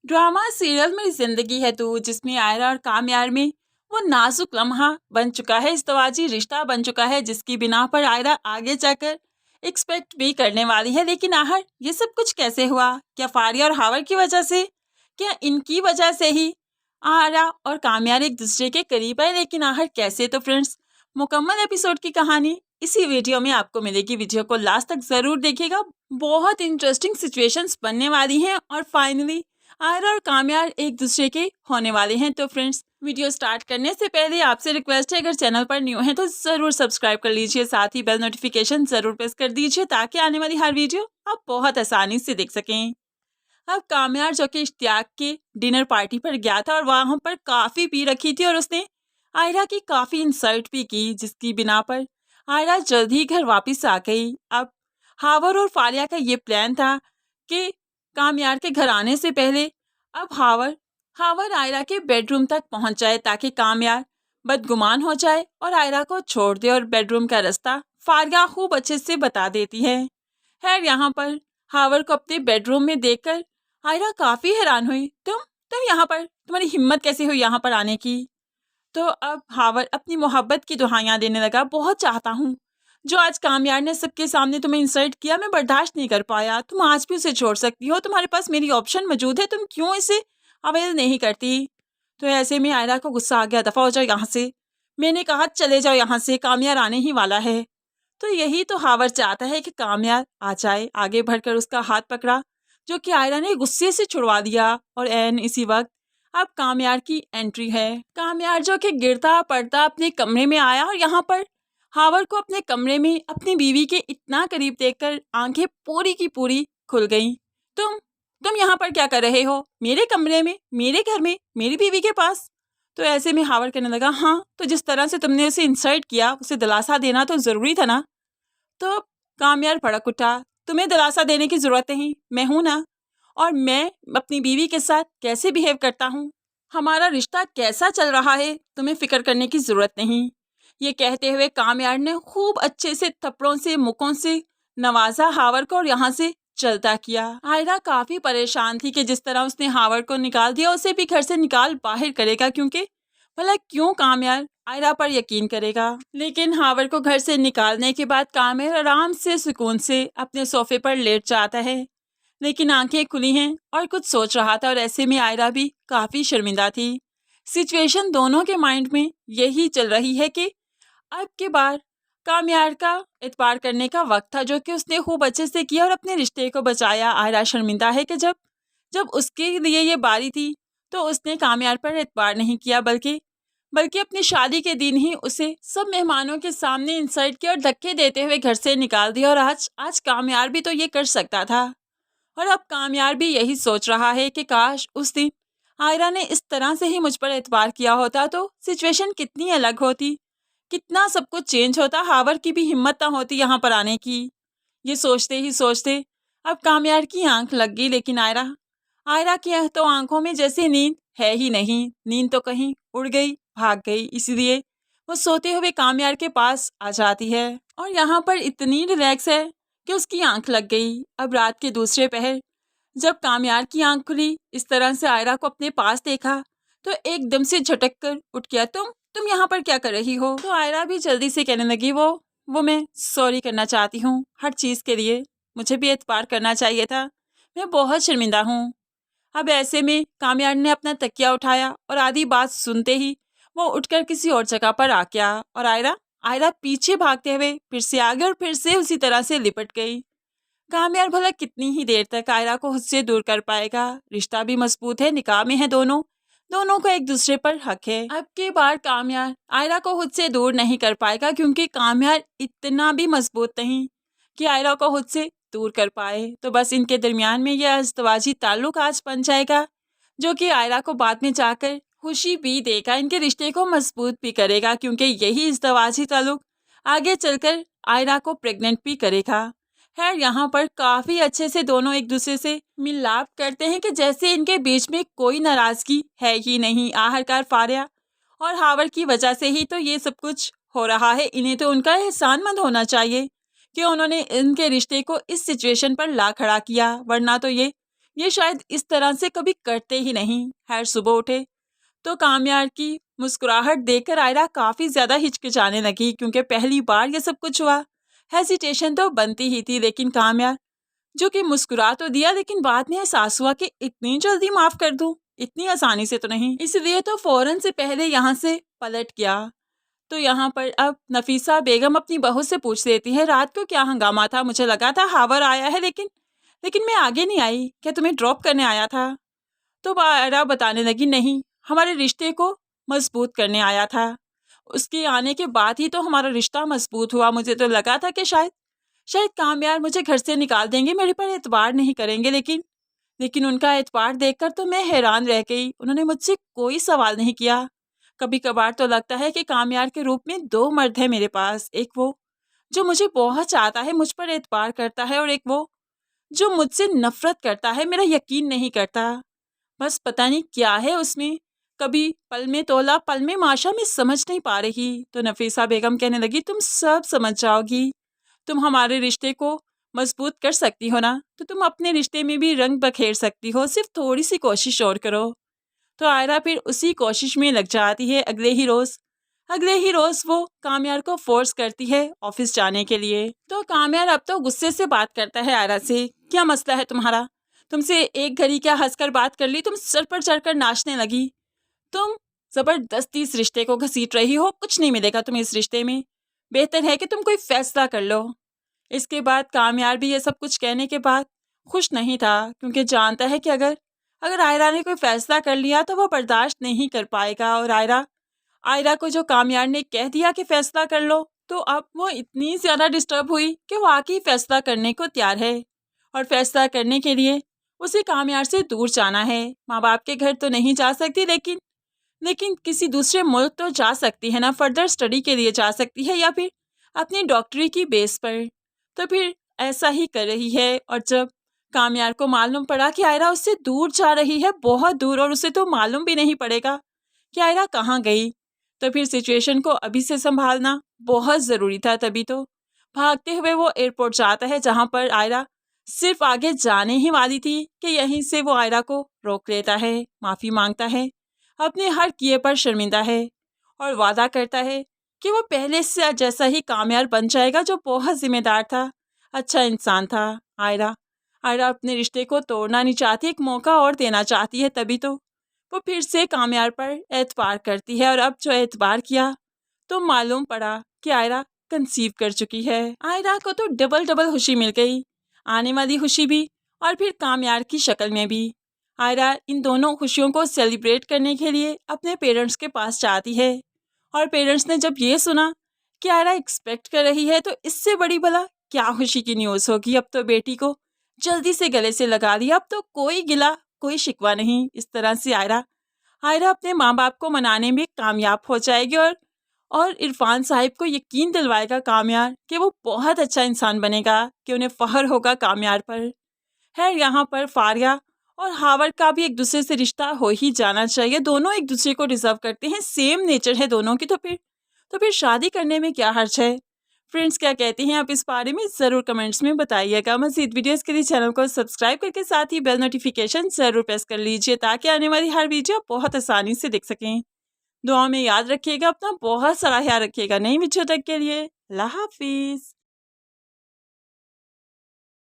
Drama serial मेरी जिंदगी है तू, जिसमें आयरा और कामयार में वो नाजुक लम्हा बन चुका है, इस्तवाजी रिश्ता बन चुका है, जिसकी बिना पर आयरा आगे जाकर एक्सपेक्ट भी करने वाली है। लेकिन आखिर ये सब कुछ कैसे हुआ? क्या फारिया और हावर की वजह से? क्या इनकी वजह से ही आयरा और कामयार एक दूसरे के करीब आए? लेकिन आखिर कैसे? तो फ्रेंड्स, मुकम्मल एपिसोड की कहानी इसी वीडियो में आपको मिलेगी। वीडियो को लास्ट तक जरूर देखिएगा, बहुत इंटरेस्टिंग सिचुएशंस बनने वाली हैं और फाइनली आयरा और कामयार एक दूसरे के होने वाले हैं। तो फ्रेंड्स, वीडियो स्टार्ट करने से पहले आपसे रिक्वेस्ट है, अगर चैनल पर न्यू है तो जरूर सब्सक्राइब कर लीजिए, साथ ही बेल नोटिफिकेशन जरूर प्रेस कर दीजिए ताकि आने वाली हर वीडियो आप बहुत आसानी से देख सकें। अब कामयार, जो कि इश्तियाक के डिनर पार्टी पर गया था और वहां पर काफी पी रखी थी और उसने आयरा की काफी इंसल्ट भी की, जिसकी बिना पर आयरा जल्द ही घर वापस आ गई। अब हावर और फालिया का ये प्लान था कि कामयार के घर आने से पहले अब हावर हावर आयरा के बेडरूम तक पहुंच जाए ताकि कामयार बदगुमान हो जाए और आयरा को छोड़ दे, और बेडरूम का रास्ता फारिया खूब अच्छे से बता देती है। खैर, यहाँ पर हावर को अपने बेडरूम में देखकर आयरा काफी हैरान हुई। तुम यहाँ पर, तुम्हारी हिम्मत कैसे हुई यहाँ पर आने की? तो अब हावर अपनी मोहब्बत की दुहाइयां देने लगा। बहुत चाहता हूँ, जो आज कामयार ने सबके सामने तुम्हें इंसल्ट किया, मैं बर्दाश्त नहीं कर पाया। तुम आज भी उसे छोड़ सकती हो, तुम्हारे पास मेरी ऑप्शन मौजूद है, तुम क्यों इसे अवेल नहीं करती? तो ऐसे में आयरा को गुस्सा आ गया, दफा हो जाओ यहाँ से, मैंने कहा चले जाओ यहाँ से, कामयार आने ही वाला है। तो यही तो हावर चाहता है कि कामयार आ जाए। आगे बढ़कर उसका हाथ पकड़ा, जो कि आयरा ने गुस्से से छुड़वा दिया, और एन इसी वक्त अब कामयार की एंट्री है। कामयार, जो कि गिरता पड़ता अपने कमरे में आया, और यहाँ पर हावर को अपने कमरे में अपनी बीवी के इतना करीब देखकर आंखें पूरी की पूरी खुल गईं। तुम यहाँ पर क्या कर रहे हो? मेरे कमरे में, मेरे घर में, मेरी बीवी के पास? तो ऐसे में हावर कहने लगा, हाँ, तो जिस तरह से तुमने उसे इंसल्ट किया, उसे दिलासा देना तो जरूरी था ना? तो कामयार भड़क उठा, तुम्हें दिलासा देने की जरूरत नहीं, मैं हूं ना, और मैं अपनी बीवी के साथ कैसे बिहेव करता हूँ, हमारा रिश्ता कैसा चल रहा है, तुम्हें फिक्र करने की जरूरत नहीं। ये कहते हुए कामयार ने खूब अच्छे से थप्पड़ों से, मुक्कों से नवाजा हावर को और यहाँ से चलता किया। आयरा काफी परेशान थी कि जिस तरह उसने हावर को निकाल दिया, उसे भी घर से निकाल बाहर करेगा, क्योंकि भला क्यों कामयार आयरा पर यकीन करेगा। लेकिन हावर को घर से निकालने के बाद कामयार आराम से सुकून से अपने सोफे पर लेट जाता है, लेकिन आंखें खुली हैं और कुछ सोच रहा था, और ऐसे में आयरा भी काफी शर्मिंदा थी। सिचुएशन दोनों के माइंड में यही चल रही है कि अब के बार कामयार का एतबार करने का वक्त था, जो कि उसने खूब अच्छे से किया और अपने रिश्ते को बचाया। आयरा शर्मिंदा है कि जब जब उसके लिए ये बारी थी तो उसने कामयार पर एतबार नहीं किया, बल्कि अपनी शादी के दिन ही उसे सब मेहमानों के सामने इंसल्ट किया और धक्के देते हुए घर से निकाल दिया। और आज कामयार भी तो ये कर सकता था, और अब कामयार भी यही सोच रहा है कि काश उस दिन आयरा ने इस तरह से ही मुझ पर एतबार किया होता तो सिचुएशन कितनी अलग होती, कितना सब कुछ चेंज होता, हावर की भी हिम्मत ना होती यहाँ पर आने की। ये सोचते ही सोचते अब कामयार की आंख लग गई, लेकिन आयरा की तो आंखों में जैसे नींद है ही नहीं, नींद तो कहीं उड़ गई, भाग गई। इसलिए वो सोते हुए कामयार के पास आ जाती है, और यहाँ पर इतनी रिलैक्स है कि उसकी आंख लग गई। अब रात के दूसरे पहर जब कामयार की आंख खुली, इस तरह से आयरा को अपने पास देखा तो एकदम से झटक कर उठ गया। तुम यहाँ पर क्या कर रही हो? तो आयरा भी जल्दी से कहने लगी, वो मैं सॉरी करना चाहती हूँ हर चीज़ के लिए, मुझे भी एतबार करना चाहिए था, मैं बहुत शर्मिंदा हूँ। अब ऐसे में कामयार ने अपना तकिया उठाया और आधी बात सुनते ही वो उठकर किसी और जगह पर आ गया, और आयरा पीछे भागते हुए फिर से आ गई और फिर से उसी तरह से लिपट गई। कामयार भला कितनी ही देर तक आयरा को खुद से दूर कर पाएगा? रिश्ता भी मजबूत है, निकाह में है दोनों को एक दूसरे पर हक है। अब की बार कामयार आयरा को खुद से दूर नहीं कर पाएगा, क्योंकि कामयार इतना भी मजबूत नहीं कि आयरा को खुद से दूर कर पाए। तो बस इनके दरमियान में यह अज़दवाजी ताल्लुक आज बन जाएगा, जो कि आयरा को बाद में जाकर खुशी भी देगा, इनके रिश्ते को मजबूत भी करेगा, क्योंकि यही अज़दवाजी ताल्लुक आगे चलकर आयरा को प्रेग्नेंट भी करेगा। खैर, यहाँ पर काफी अच्छे से दोनों एक दूसरे से मिलाप करते हैं कि जैसे इनके बीच में कोई नाराजगी है ही नहीं। आखिरकार फारिया और हावर की वजह से ही तो ये सब कुछ हो रहा है। इन्हें तो उनका एहसानमंद होना चाहिए कि उन्होंने इनके रिश्ते को इस सिचुएशन पर ला खड़ा किया, वरना तो ये ये शायद इस तरह से कभी करते ही नहीं। खैर सुबह उठे तो कामयार की मुस्कुराहट देखकर आयरा काफ़ी ज़्यादा हिचकिचाने लगी, क्योंकि पहली बार ये सब कुछ हुआ। हेजिटेशन तो बनती ही थी, लेकिन कामयार जो कि मुस्कुरा तो दिया, लेकिन बाद में एहसास हुआ कि इतनी जल्दी माफ़ कर दूँ, इतनी आसानी से तो नहीं। इसलिए तो फ़ौरन से पहले यहाँ से पलट गया। तो यहाँ पर अब नफीसा बेगम अपनी बहू से पूछ लेती है, रात को क्या हंगामा था? मुझे लगा था हावर आया है, लेकिन मैं आगे नहीं आई। क्या तुम्हें ड्रॉप करने आया था? तो आयरा बताने लगी, नहीं, हमारे रिश्ते को मजबूत करने आया था। उसके आने के बाद ही तो हमारा रिश्ता मजबूत हुआ। मुझे तो लगा था कि शायद कामयार मुझे घर से निकाल देंगे, मेरे पर एतबार नहीं करेंगे, लेकिन उनका एतबार देखकर तो मैं हैरान रह गई। उन्होंने मुझसे कोई सवाल नहीं किया। कभी कभार तो लगता है कि कामयार के रूप में दो मर्द हैं मेरे पास, एक वो जो मुझे बहुत चाहता है, मुझ पर एतबार करता है, और एक वो जो मुझसे नफरत करता है, मेरा यकीन नहीं करता। बस पता नहीं क्या है उसमें, कभी पल में तोला पल में माशा, मैं समझ नहीं पा रही। तो नफीसा बेगम कहने लगी, तुम सब समझ जाओगी, तुम हमारे रिश्ते को मजबूत कर सकती हो ना, तो तुम अपने रिश्ते में भी रंग बखेर सकती हो, सिर्फ थोड़ी सी कोशिश और करो। तो आयरा फिर उसी कोशिश में लग जाती है। अगले ही रोज वो कामयार को फोर्स करती है ऑफिस जाने के लिए। तो कामयार अब तो गुस्से से बात करता है आयरा से, क्या मसला है तुम्हारा? तुमसे एक घड़ी क्या हंसकर बात कर ली, तुम सर पर चढ़कर नाचने लगी। तुम जबरदस्ती इस रिश्ते को घसीट रही हो, कुछ नहीं मिलेगा तुम्हें इस रिश्ते में। बेहतर है कि तुम कोई फैसला कर लो। इसके बाद कामयार भी ये सब कुछ कहने के बाद खुश नहीं था, क्योंकि जानता है कि अगर अगर आयरा ने कोई फैसला कर लिया तो वह बर्दाश्त नहीं कर पाएगा। और आयरा को जो कामयार ने कह दिया कि फैसला कर लो, तो अब वो इतनी ज़्यादा डिस्टर्ब हुई कि वो आके फैसला करने को तैयार है। और फैसला करने के लिए उसे कामयार से दूर जाना है। माँ बाप के घर तो नहीं जा सकती, लेकिन किसी दूसरे मुल्क तो जा सकती है ना, फर्दर स्टडी के लिए जा सकती है, या फिर अपनी डॉक्टरी की बेस पर। तो फिर ऐसा ही कर रही है। और जब कामयार को मालूम पड़ा कि आयरा उससे दूर जा रही है, बहुत दूर, और उसे तो मालूम भी नहीं पड़ेगा कि आयरा कहाँ गई, तो फिर सिचुएशन को अभी से संभालना बहुत ज़रूरी था। तभी तो भागते हुए वो एयरपोर्ट जाता है, जहाँ पर आयरा सिर्फ आगे जाने ही वाली थी कि यहीं से वो आयरा को रोक लेता है, माफ़ी मांगता है, अपने हर किए पर शर्मिंदा है, और वादा करता है कि वो पहले से जैसा ही कामयार बन जाएगा, जो बहुत जिम्मेदार था, अच्छा इंसान था। आयरा आयरा अपने रिश्ते को तोड़ना नहीं चाहती, एक मौका और देना चाहती है। तभी तो वो फिर से कामयार पर एतबार करती है, और अब जो एतबार किया तो मालूम पड़ा कि आयरा कंसीव कर चुकी है। आयरा को तो डबल डबल खुशी मिल गई, आने वाली खुशी भी और फिर कामयार की शक्ल में भी। आयरा इन दोनों खुशियों को सेलिब्रेट करने के लिए अपने पेरेंट्स के पास जाती है, और पेरेंट्स ने जब ये सुना कि आयरा एक्सपेक्ट कर रही है, तो इससे बड़ी भला क्या खुशी की न्यूज़ होगी। अब तो बेटी को जल्दी से गले से लगा दिया, अब तो कोई गिला कोई शिकवा नहीं। इस तरह से आयरा अपने माँ बाप को मनाने में कामयाब हो जाएगी, और इरफान साहिब को यकीन दिलवाएगा कामयार कि वो बहुत अच्छा इंसान बनेगा, कि उन्हें फ़ख्र होगा कामयार पर। है यहाँ पर फारिया और हावर का भी एक दूसरे से रिश्ता हो ही जाना चाहिए। दोनों एक दूसरे को डिजर्व करते हैं, सेम नेचर है दोनों की, तो फिर शादी करने में क्या हर्ज है। फ्रेंड्स, क्या कहते हैं आप इस बारे में ज़रूर कमेंट्स में बताइएगा। मज़ीद वीडियोस के लिए चैनल को सब्सक्राइब करके साथ ही बेल नोटिफिकेशन ज़रूर प्रेस कर लीजिए, ताकि आने वाली हर वीडियो बहुत आसानी से देख सकें। दुआ में याद रखिएगा, अपना बहुत सारा ख्याल रखिएगा। नई वीडियो तक के लिए अल्लाह हाफिज़।